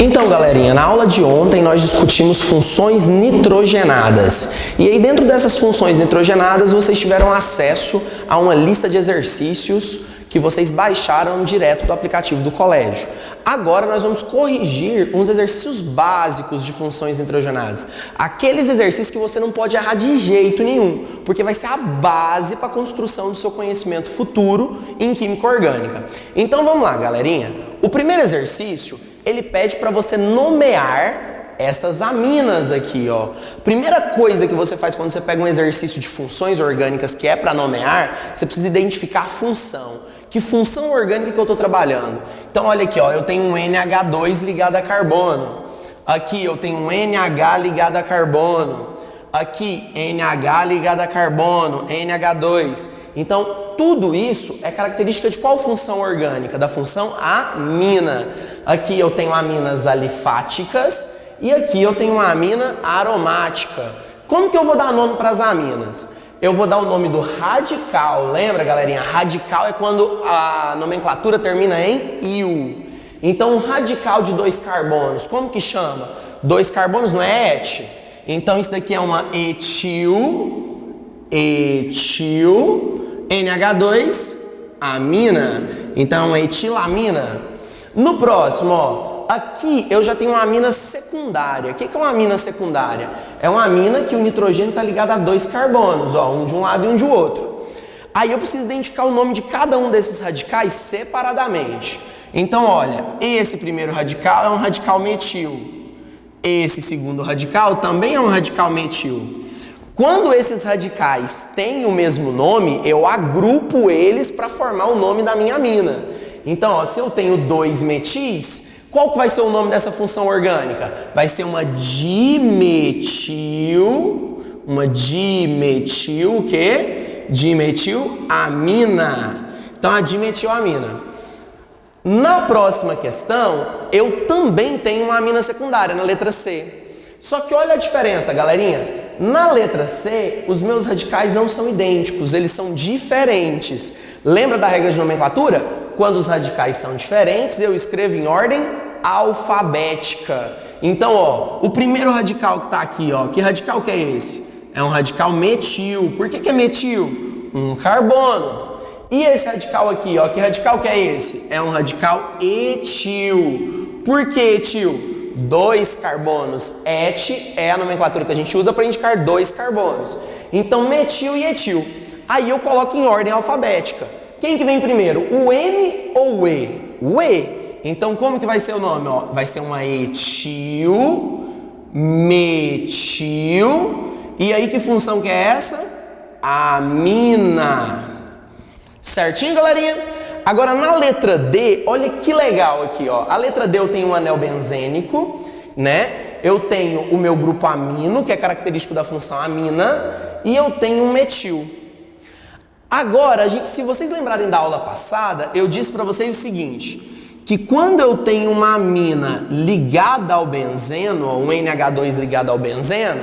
Então, galerinha, na aula de ontem nós discutimos funções nitrogenadas. E aí, dentro dessas funções nitrogenadas, vocês tiveram acesso a uma lista de exercícios que vocês baixaram direto do aplicativo do colégio. Agora nós vamos corrigir uns exercícios básicos de funções nitrogenadas. Aqueles exercícios que você não pode errar de jeito nenhum, porque vai ser a base para a construção do seu conhecimento futuro em química orgânica. Então vamos lá, galerinha. O primeiro exercício, ele pede para você nomear essas aminas aqui, ó. Primeira coisa que você faz quando você pega um exercício de funções orgânicas que é para nomear, você precisa identificar a função. Que função orgânica que eu estou trabalhando? Então, olha aqui, ó, eu tenho um NH2 ligado a carbono. Aqui eu tenho um NH ligado a carbono. Aqui, NH ligado a carbono, NH2. Então, tudo isso é característica de qual função orgânica? Da função amina. Aqui eu tenho aminas alifáticas e aqui eu tenho uma amina aromática. Como que eu vou dar nome para as aminas? Eu vou dar o nome do radical. Lembra, galerinha? Radical é quando a nomenclatura termina em -il. Então, um radical de 2 carbonos, como que chama? 2 carbonos não é et? Então, isso daqui é uma etil, NH2, amina. Então, uma etilamina. No próximo, ó. Aqui eu já tenho uma amina secundária. O que é uma amina secundária? É uma amina que o nitrogênio está ligado a 2 carbonos, ó, um de um lado e um de outro. Aí eu preciso identificar o nome de cada um desses radicais separadamente. Então, olha, esse primeiro radical é um radical metil. Esse segundo radical também é um radical metil. Quando esses radicais têm o mesmo nome, eu agrupo eles para formar o nome da minha amina. Então, ó, se eu tenho 2 metis, qual que vai ser o nome dessa função orgânica? Vai ser uma dimetil, o quê? Dimetilamina. Então, a dimetilamina. Na próxima questão, eu também tenho uma amina secundária, na letra C. Só que olha a diferença, galerinha. Na letra C, os meus radicais não são idênticos, eles são diferentes. Lembra da regra de nomenclatura? Quando os radicais são diferentes, eu escrevo em ordem alfabética. Então, ó, o primeiro radical que está aqui, ó, que radical que é esse? É um radical metil. Por que é metil? Um carbono. E esse radical aqui, ó, que radical que é esse? É um radical etil. Por que etil? 2 carbonos. Et é a nomenclatura que a gente usa para indicar 2 carbonos. Então, metil e etil. Aí eu coloco em ordem alfabética. Quem que vem primeiro? O M ou o E? O E. Então, como que vai ser o nome? Ó, vai ser uma etil, metil. E aí, que função que é essa? Amina. Certinho, galerinha? Agora, na letra D, olha que legal aqui, ó. A letra D eu tenho um anel benzênico, né? Eu tenho o meu grupo amino, que é característico da função amina, e eu tenho um metil. Agora, se vocês lembrarem da aula passada, eu disse para vocês o seguinte, que quando eu tenho uma amina ligada ao benzeno, ó, um NH2 ligado ao benzeno,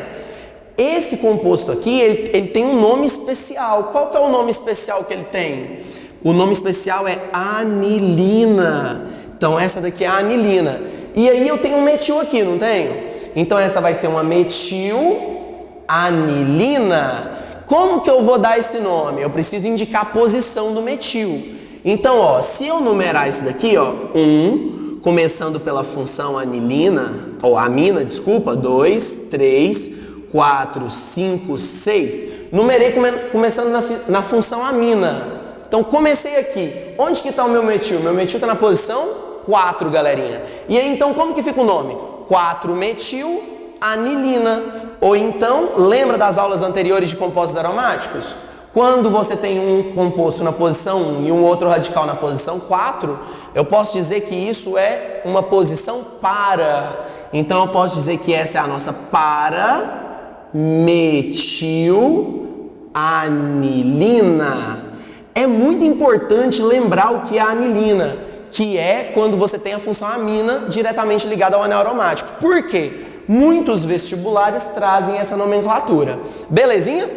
esse composto aqui, ele tem um nome especial. Qual que é o nome especial que ele tem? O nome especial é anilina. Então, essa daqui é a anilina. E aí eu tenho um metil aqui, não tenho? Então, essa vai ser uma metilanilina. Como que eu vou dar esse nome? Eu preciso indicar a posição do metil. Então, ó, se eu numerar isso daqui, ó, 1, começando pela função anilina, ou amina, desculpa, 2, 3, 4, 5, 6. Numerei começando na função amina. Então, comecei aqui. Onde que está o meu metil? Meu metil está na posição 4, galerinha. E aí, então, como que fica o nome? 4-metilanilina. Ou então, lembra das aulas anteriores de compostos aromáticos? Quando você tem um composto na posição 1 e um outro radical na posição 4, eu posso dizer que isso é uma posição para. Então, eu posso dizer que essa é a nossa para-metilanilina. É muito importante lembrar o que é a anilina, que é quando você tem a função amina diretamente ligada ao anel aromático. Por quê? Muitos vestibulares trazem essa nomenclatura. Belezinha?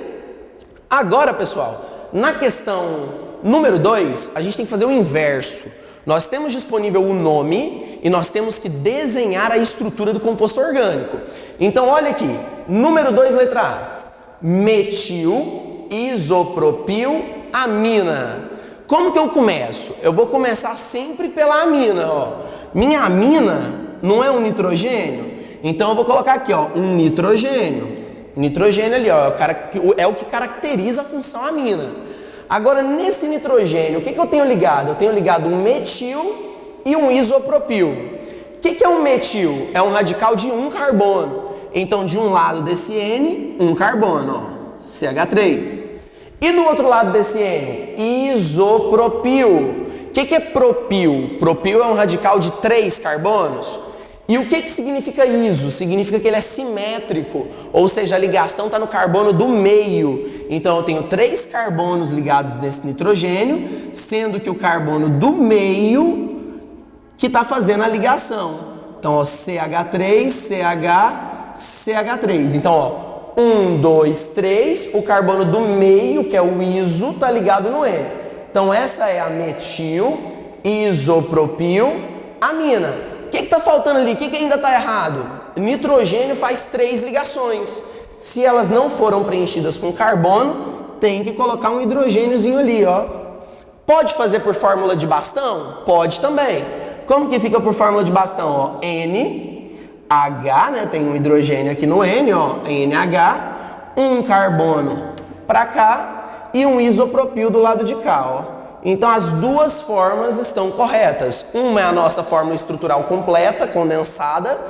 Agora, pessoal, na questão número 2, a gente tem que fazer o inverso. Nós temos disponível o nome e nós temos que desenhar a estrutura do composto orgânico. Então olha aqui, número 2, letra A, metil isopropil amina. Como que eu começo? Eu vou começar sempre pela amina, ó. Minha amina não é um nitrogênio, então eu vou colocar aqui, ó, um nitrogênio. Nitrogênio ali, ó, é o que caracteriza a função amina. Agora, nesse nitrogênio, o que eu tenho ligado? Eu tenho ligado um metil e um isopropil. O que é um metil? É um radical de um carbono. Então, de um lado desse N, um carbono, ó, CH3. E do outro lado desse N, isopropil. O que é propil? Propil é um radical de 3 carbonos. E o que significa iso? Significa que ele é simétrico, ou seja, a ligação está no carbono do meio. Então eu tenho 3 carbonos ligados nesse nitrogênio, sendo que o carbono do meio que está fazendo a ligação. Então, ó, CH3, CH, CH3. Então, ó, 1, 2, 3, o carbono do meio, que é o iso, está ligado no N. Então essa é a metil isopropil amina. O que está faltando ali? O que ainda está errado? Nitrogênio faz 3 ligações. Se elas não foram preenchidas com carbono, tem que colocar um hidrogêniozinho ali, ó. Pode fazer por fórmula de bastão? Pode também. Como que fica por fórmula de bastão? Ó, NH, né? Tem um hidrogênio aqui no N, ó, NH, um carbono para cá e um isopropil do lado de cá, ó. Então as duas formas estão corretas. Uma é a nossa fórmula estrutural completa, condensada.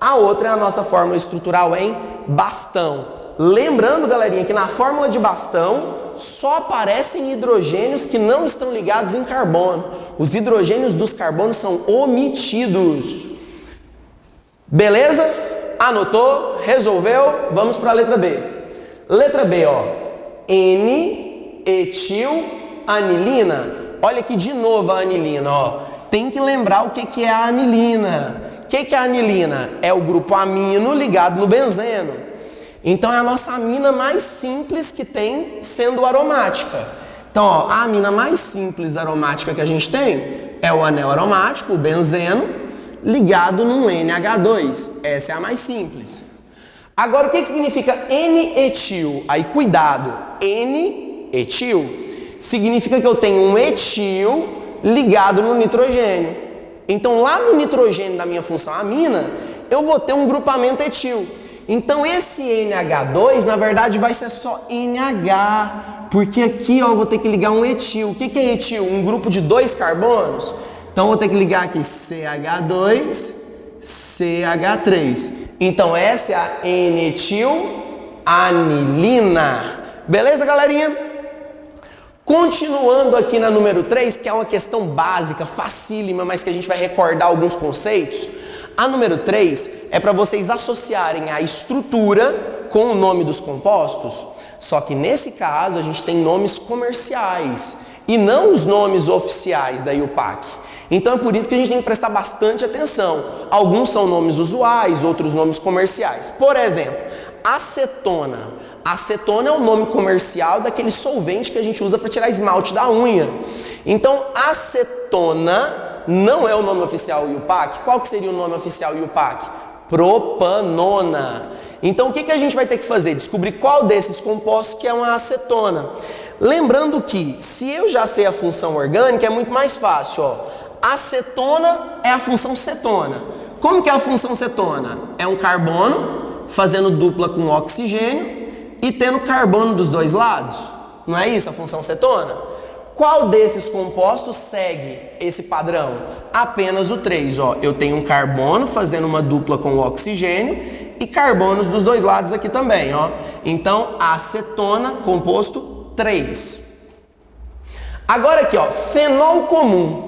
A outra é a nossa fórmula estrutural em bastão. Lembrando, galerinha, que na fórmula de bastão só aparecem hidrogênios que não estão ligados em carbono. Os hidrogênios dos carbonos são omitidos. Beleza? Anotou? Resolveu? Vamos para a letra B. Letra B, ó. N-etil anilina. Olha aqui de novo a anilina, ó. Tem que lembrar o que é a anilina. O que é a anilina? É o grupo amino ligado no benzeno. Então é a nossa amina mais simples que tem sendo aromática. Então, ó, a amina mais simples aromática que a gente tem é o anel aromático, o benzeno, ligado num NH2. Essa é a mais simples. Agora, o que significa N-etil? Aí, cuidado. N-etil significa que eu tenho um etil ligado no nitrogênio. Então, lá no nitrogênio da minha função amina, eu vou ter um grupamento etil. Então, esse NH2, na verdade, vai ser só NH, porque aqui, ó, eu vou ter que ligar um etil. O que é etil? Um grupo de 2 carbonos. Então, eu vou ter que ligar aqui CH2, CH3. Então, essa é a N-etil anilina. Beleza, galerinha? Continuando aqui na número 3, que é uma questão básica, facílima, mas que a gente vai recordar alguns conceitos. A número 3 é para vocês associarem a estrutura com o nome dos compostos, só que nesse caso a gente tem nomes comerciais e não os nomes oficiais da IUPAC. Então é por isso que a gente tem que prestar bastante atenção. Alguns são nomes usuais, outros nomes comerciais. Por exemplo, acetona. Acetona é o nome comercial daquele solvente que a gente usa para tirar esmalte da unha. Então, acetona não é o nome oficial IUPAC. Qual que seria o nome oficial IUPAC? Propanona. Então, o que a gente vai ter que fazer? Descobrir qual desses compostos que é uma acetona. Lembrando que, se eu já sei a função orgânica, é muito mais fácil, ó. Acetona é a função cetona. Como que é a função cetona? É um carbono fazendo dupla com oxigênio e tendo carbono dos dois lados. Não é isso a função cetona? Qual desses compostos segue esse padrão? Apenas o 3, ó. Eu tenho um carbono fazendo uma dupla com o oxigênio e carbonos dos dois lados aqui também, ó. Então, acetona, composto 3. Agora aqui, ó, fenol comum.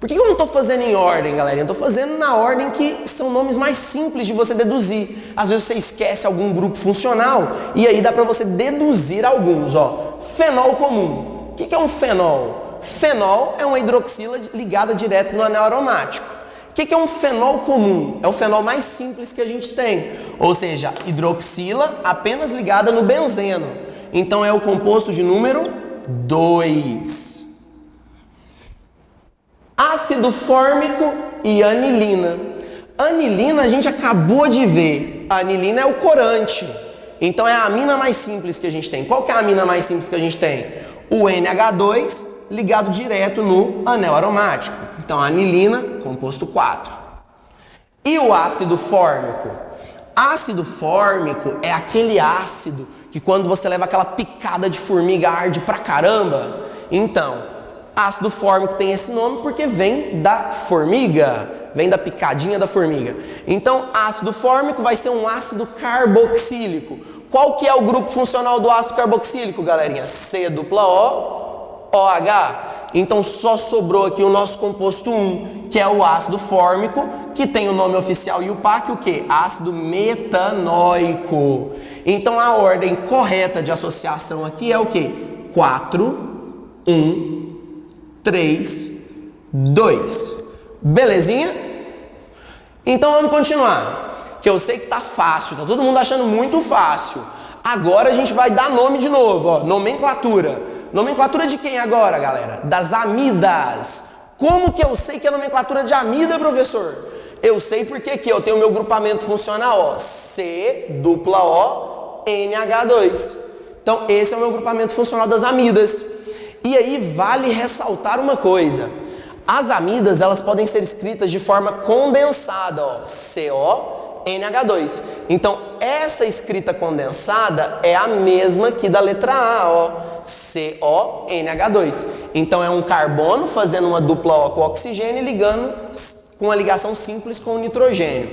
Por que eu não estou fazendo em ordem, galera? Eu estou fazendo na ordem que são nomes mais simples de você deduzir. Às vezes você esquece algum grupo funcional e aí dá para você deduzir alguns, ó. Fenol comum. O que é um fenol? Fenol é uma hidroxila ligada direto no anel aromático. O que é um fenol comum? É o fenol mais simples que a gente tem. Ou seja, hidroxila apenas ligada no benzeno. Então é o composto de número 2. Ácido fórmico e anilina. Anilina a gente acabou de ver. A anilina é o corante. Então é a amina mais simples que a gente tem. Qual que é a amina mais simples que a gente tem? O NH2 ligado direto no anel aromático. Então anilina, composto 4. E o ácido fórmico? Ácido fórmico é aquele ácido que quando você leva aquela picada de formiga arde pra caramba. Então, ácido fórmico tem esse nome porque vem da formiga, vem da picadinha da formiga. Então, ácido fórmico vai ser um ácido carboxílico. Qual que é o grupo funcional do ácido carboxílico, galerinha? C-O-OH. Então, só sobrou aqui o nosso composto 1, que é o ácido fórmico, que tem o nome oficial IUPAC, o quê? Ácido metanóico. Então, a ordem correta de associação aqui é o quê? 4, 1, 3, 2. Belezinha? Então vamos continuar. Que eu sei que tá fácil, tá todo mundo achando muito fácil. Agora a gente vai dar nome de novo, ó, nomenclatura. Nomenclatura de quem agora, galera? Das amidas. Como que eu sei que é nomenclatura de amida, professor? Eu sei porque aqui eu tenho o meu grupamento funcional, ó, C-O-NH2. Então esse é o meu grupamento funcional das amidas. E aí vale ressaltar uma coisa. As amidas, elas podem ser escritas de forma condensada, ó, CONH2. Então, essa escrita condensada é a mesma que da letra A, ó, CONH2. Então, é um carbono fazendo uma dupla O com oxigênio e ligando com uma ligação simples com o nitrogênio.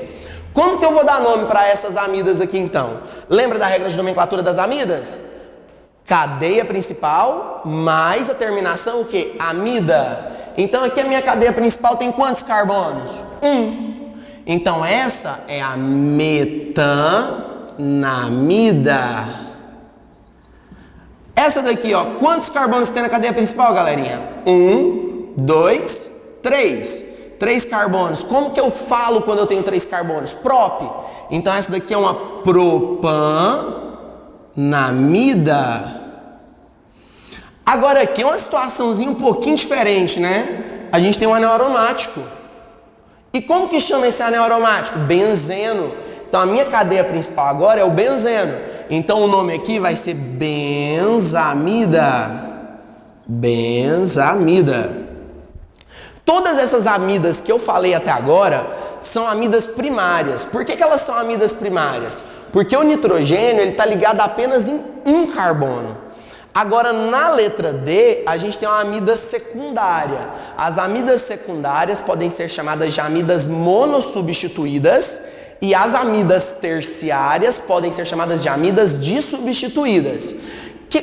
Como que eu vou dar nome para essas amidas aqui, então? Lembra da regra de nomenclatura das amidas? Cadeia principal mais a terminação o quê? Amida. Então aqui a minha cadeia principal tem quantos carbonos? 1. Então essa é a metanamida. Essa daqui, ó, quantos carbonos tem na cadeia principal, galerinha? 1, 2, 3. 3 carbonos. Como que eu falo quando eu tenho 3 carbonos? Prop. Então essa daqui é uma propanamida. Agora aqui é uma situaçãozinha um pouquinho diferente, né? A gente tem um anel aromático. E como que chama esse anel aromático? Benzeno. Então a minha cadeia principal agora é o benzeno. Então o nome aqui vai ser benzamida. Benzamida. Todas essas amidas que eu falei até agora são amidas primárias. Por que elas são amidas primárias? Porque o nitrogênio está ligado apenas em um carbono. Agora, na letra D, a gente tem uma amida secundária. As amidas secundárias podem ser chamadas de amidas monossubstituídas e as amidas terciárias podem ser chamadas de amidas dissubstituídas.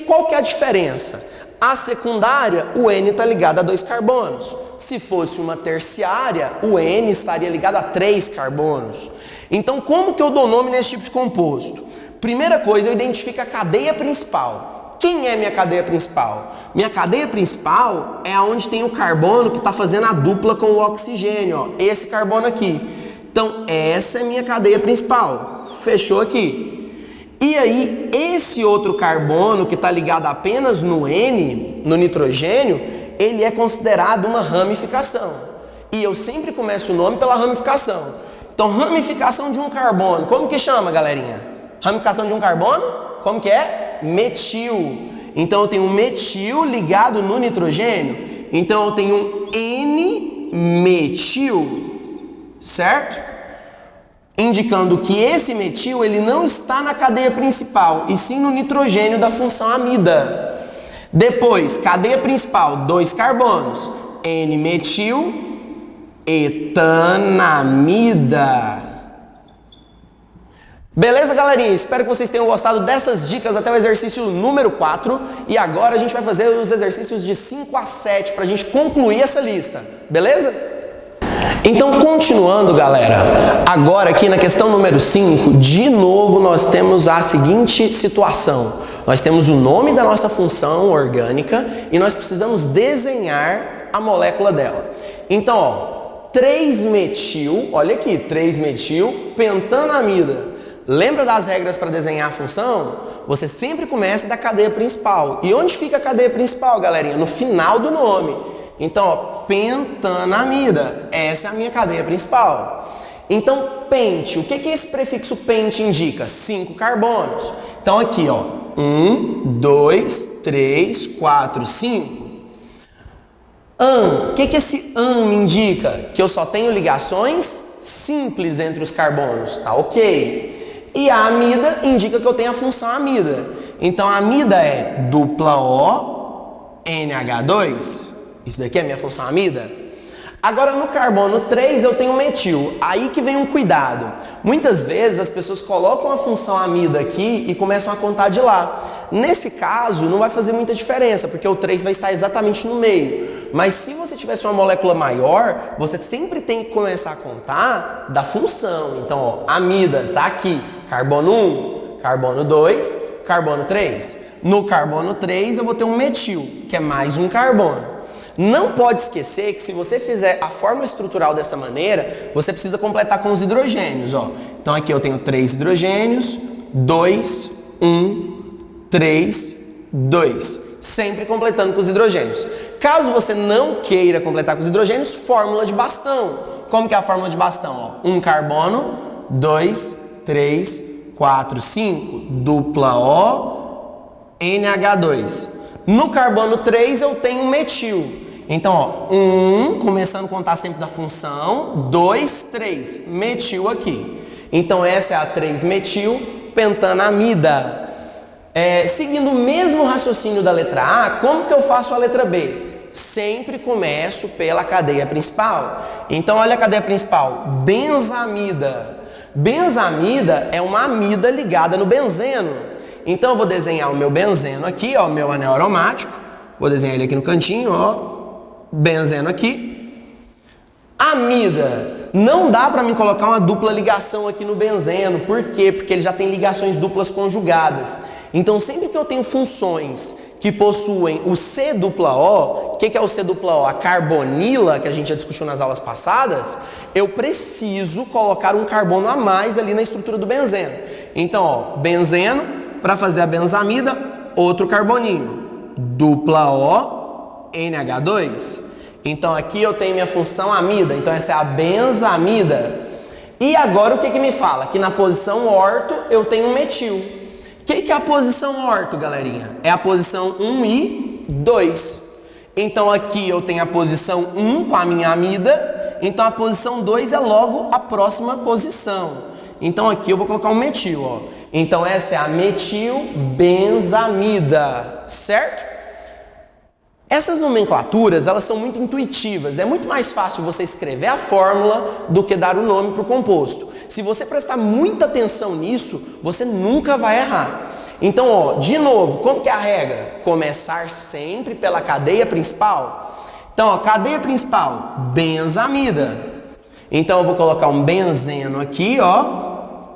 Qual que é a diferença? A secundária, o N está ligado a 2 carbonos. Se fosse uma terciária, o N estaria ligado a 3 carbonos. Então, como que eu dou nome nesse tipo de composto? Primeira coisa, eu identifico a cadeia principal. Quem é minha cadeia principal? Minha cadeia principal é onde tem o carbono que está fazendo a dupla com o oxigênio, ó, esse carbono aqui. Então, essa é minha cadeia principal. Fechou aqui. E aí, esse outro carbono que está ligado apenas no N, no nitrogênio, ele é considerado uma ramificação. E eu sempre começo o nome pela ramificação. Então, ramificação de um carbono. Como que chama, galerinha? Ramificação de um carbono? Como que é? Metil. Então eu tenho um metil ligado no nitrogênio. Então eu tenho um N-metil, certo? Indicando que esse metil ele não está na cadeia principal, e sim no nitrogênio da função amida. Depois, cadeia principal, 2 carbonos. N-metil, etanamida. Beleza, galerinha? Espero que vocês tenham gostado dessas dicas até o exercício número 4. E agora a gente vai fazer os exercícios de 5 a 7 para a gente concluir essa lista. Beleza? Então, continuando, galera. Agora aqui na questão número 5, de novo nós temos a seguinte situação. Nós temos o nome da nossa função orgânica e nós precisamos desenhar a molécula dela. Então, ó, 3-metil, olha aqui, 3-metil pentanamida. Lembra das regras para desenhar a função? Você sempre começa da cadeia principal. E onde fica a cadeia principal, galerinha? No final do nome. Então, ó, pentanamida, essa é a minha cadeia principal. Então, pente, o que esse prefixo pente indica? 5 carbonos. Então, aqui, ó, 1, 2, 3, 4, 5. O que esse me indica? Que eu só tenho ligações simples entre os carbonos, tá ok? E a amida indica que eu tenho a função amida. Então, a amida é dupla O, NH2. Isso daqui é a minha função amida. Agora, no carbono 3, eu tenho metil. Aí que vem um cuidado. Muitas vezes, as pessoas colocam a função amida aqui e começam a contar de lá. Nesse caso, não vai fazer muita diferença, porque o 3 vai estar exatamente no meio. Mas se você tivesse uma molécula maior, você sempre tem que começar a contar da função. Então, ó, amida está aqui. Carbono 1, carbono 2, carbono 3. No carbono 3, eu vou ter um metil, que é mais um carbono. Não pode esquecer que se você fizer a fórmula estrutural dessa maneira, você precisa completar com os hidrogênios, ó. Então aqui eu tenho 3 hidrogênios, 2, 1, 3, 2. Sempre completando com os hidrogênios. Caso você não queira completar com os hidrogênios, fórmula de bastão. Como que é a fórmula de bastão? Ó, 1 carbono, 2, 3, 4, 5, dupla O, NH2. No carbono 3 eu tenho metil. Então, ó, 1, começando a contar sempre da função, 2, 3, metil aqui. Então, essa é a 3-metil pentanamida. Seguindo o mesmo raciocínio da letra A, como que eu faço a letra B? Sempre começo pela cadeia principal. Então, olha a cadeia principal, benzamida. Benzamida é uma amida ligada no benzeno. Então, eu vou desenhar o meu benzeno aqui, ó, meu anel aromático. Vou desenhar ele aqui no cantinho, ó. Benzeno aqui. Amida. Não dá para mim colocar uma dupla ligação aqui no benzeno. Por quê? Porque ele já tem ligações duplas conjugadas. Então, sempre que eu tenho funções que possuem o C dupla O, o que é o C dupla O? A carbonila, que a gente já discutiu nas aulas passadas, eu preciso colocar um carbono a mais ali na estrutura do benzeno. Então, ó, benzeno, para fazer a benzamida, outro carboninho. Dupla O, NH2. Então aqui eu tenho minha função amida, então essa é a benzamida. E agora o que me fala? Que na posição orto eu tenho um metil. O que é a posição orto, galerinha? É a posição 1 e 2. Então aqui eu tenho a posição 1 com a minha amida, então a posição 2 é logo a próxima posição. Então aqui eu vou colocar um metil, ó. Então essa é a metilbenzamida, certo? Essas nomenclaturas, elas são muito intuitivas. É muito mais fácil você escrever a fórmula do que dar o nome para o composto. Se você prestar muita atenção nisso, você nunca vai errar. Então, ó, de novo, como que é a regra? Começar sempre pela cadeia principal. Então, ó, cadeia principal, benzamida. Então, eu vou colocar um benzeno aqui, ó.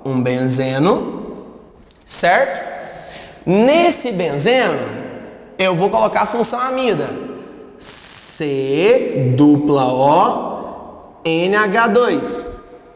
Um benzeno, certo? Nesse benzeno, eu vou colocar a função amida. C dupla O NH2.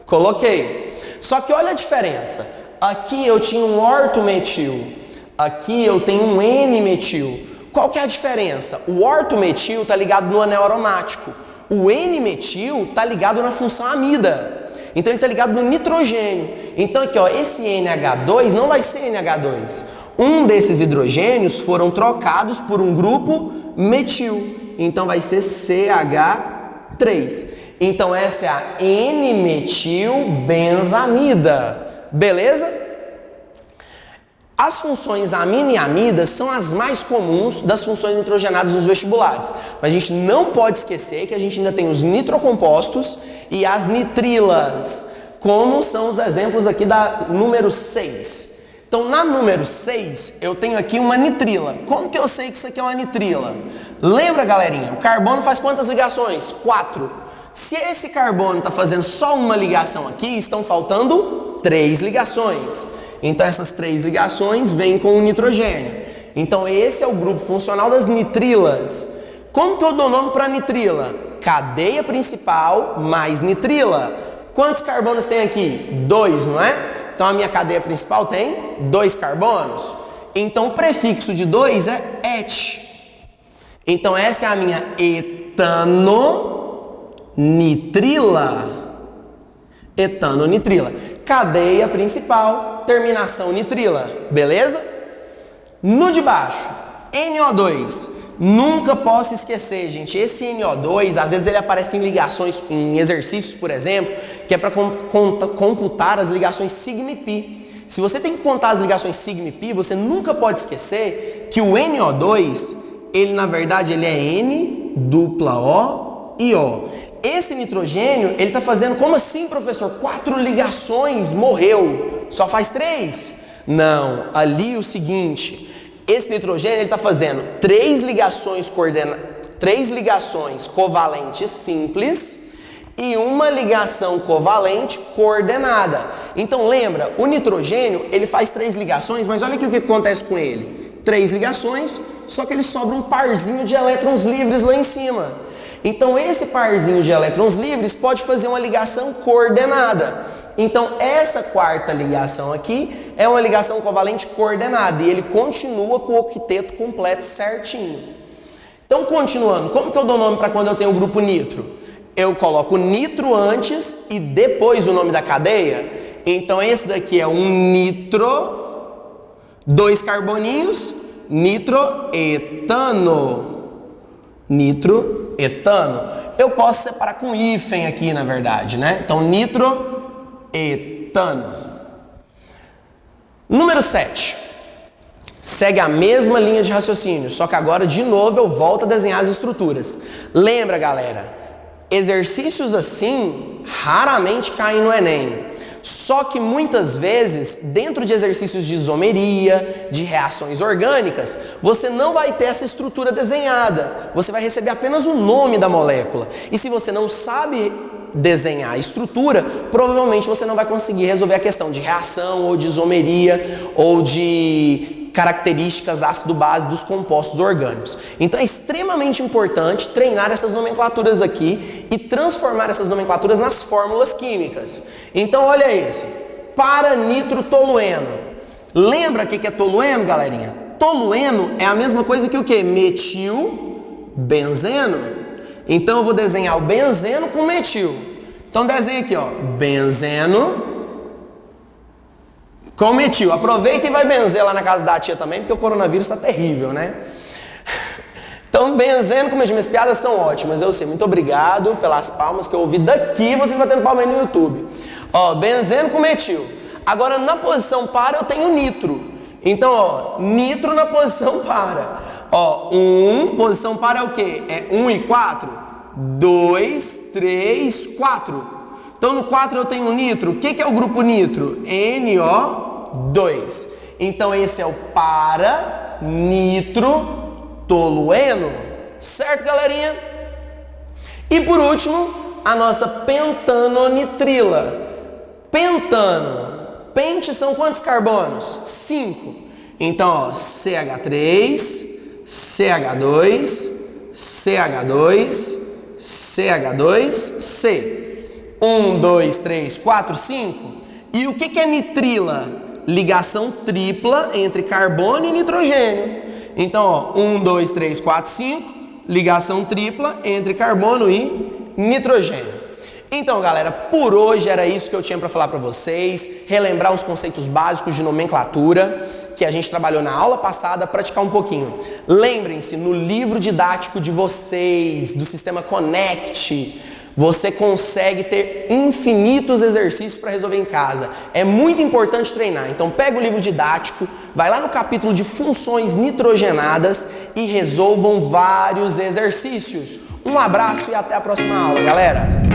Coloquei. Só que olha a diferença. Aqui eu tinha um ortometil. Aqui eu tenho um N-metil. Qual que é a diferença? O ortometil está ligado no anel aromático. O N-metil está ligado na função amida. Então ele está ligado no nitrogênio. Então aqui, ó, esse NH2 não vai ser NH2. Um desses hidrogênios foram trocados por um grupo metil. Então vai ser CH3. Então essa é a N-metilbenzamida. Beleza? As funções amina e amida são as mais comuns das funções nitrogenadas nos vestibulares. Mas a gente não pode esquecer que a gente ainda tem os nitrocompostos e as nitrilas, como são os exemplos aqui da número 6. Então, na número 6, eu tenho aqui uma nitrila. Como que eu sei que isso aqui é uma nitrila? Lembra, galerinha? O carbono faz quantas ligações? 4. Se esse carbono está fazendo só uma ligação aqui, estão faltando 3 ligações. Então, essas 3 ligações vêm com o nitrogênio. Então, esse é o grupo funcional das nitrilas. Como que eu dou nome para nitrila? Cadeia principal mais nitrila. Quantos carbonos tem aqui? 2, não é? Então, a minha cadeia principal tem 2 carbonos. Então, o prefixo de 2 é et. Então, essa é a minha etanonitrila. Etanonitrila. Cadeia principal, terminação nitrila. Beleza? No de baixo, NO2. Nunca posso esquecer, gente, esse NO2, às vezes ele aparece em ligações, em exercícios, por exemplo, que é para computar as ligações sigma e pi. Se você tem que contar as ligações sigma e pi, você nunca pode esquecer que o NO2, ele na verdade ele é N dupla O e O. Esse nitrogênio, ele está fazendo, como assim, professor? 4 ligações, morreu, só faz 3? Não, ali o seguinte, esse nitrogênio ele está fazendo 3 ligações covalentes simples e uma ligação covalente coordenada. Então lembra, o nitrogênio ele faz 3 ligações, mas olha aqui o que acontece com ele. 3 ligações, só que ele sobra um parzinho de elétrons livres lá em cima. Então esse parzinho de elétrons livres pode fazer uma ligação coordenada. Então essa quarta ligação aqui é uma ligação covalente coordenada e ele continua com o octeto completo certinho. Então continuando, como que eu dou nome para quando eu tenho o grupo nitro? Eu coloco nitro antes e depois o nome da cadeia. Então esse daqui é um nitro, 2 carboninhos, nitroetano. Nitroetano. Eu posso separar com hífen aqui, na verdade, né? Então, nitroetano. Número 7. Segue a mesma linha de raciocínio, só que agora, de novo, eu volto a desenhar as estruturas. Lembra, galera? Exercícios assim raramente caem no Enem. Só que muitas vezes, dentro de exercícios de isomeria, de reações orgânicas, você não vai ter essa estrutura desenhada. Você vai receber apenas o nome da molécula. E se você não sabe desenhar a estrutura, provavelmente você não vai conseguir resolver a questão de reação ou de isomeria ou de características ácido-base dos compostos orgânicos. Então é extremamente importante treinar essas nomenclaturas aqui e transformar essas nomenclaturas nas fórmulas químicas. Então olha esse, para-nitrotolueno. Lembra o que é tolueno, galerinha? Tolueno é a mesma coisa que o que? Metilbenzeno. Então eu vou desenhar o benzeno com metil. Então desenha aqui, ó, benzeno com metil. Aproveita e vai benzer lá na casa da tia também, porque o coronavírus está terrível, né? Então, benzeno com metil. Minhas piadas são ótimas, eu sei. Muito obrigado pelas palmas que eu ouvi daqui, vocês batendo palma aí no YouTube. Ó, benzeno com metil. Agora, na posição para, eu tenho nitro. Então, ó, nitro na posição para. Ó, posição para é o quê? É 1 e 4? 2, 3, 4. Então, no 4 eu tenho nitro. O que é o grupo nitro? NO2. Então, esse é o para-nitrotolueno. Certo, galerinha? E por último, a nossa pentanonitrila. Pentano. Pente são quantos carbonos? 5. Então, ó, CH3, CH2, CH2, CH2, C. 1, 2, 3, 4, 5. E o que é nitrila? Ligação tripla entre carbono e nitrogênio. Então, ó, 1, 2, 3, 4, 5. Ligação tripla entre carbono e nitrogênio. Então, galera, por hoje era isso que eu tinha para falar para vocês. Relembrar os conceitos básicos de nomenclatura que a gente trabalhou na aula passada, praticar um pouquinho. Lembrem-se, no livro didático de vocês, do sistema Connect, você consegue ter infinitos exercícios para resolver em casa. É muito importante treinar. Então pega o livro didático, vai lá no capítulo de funções nitrogenadas e resolvam vários exercícios. Um abraço e até a próxima aula, galera!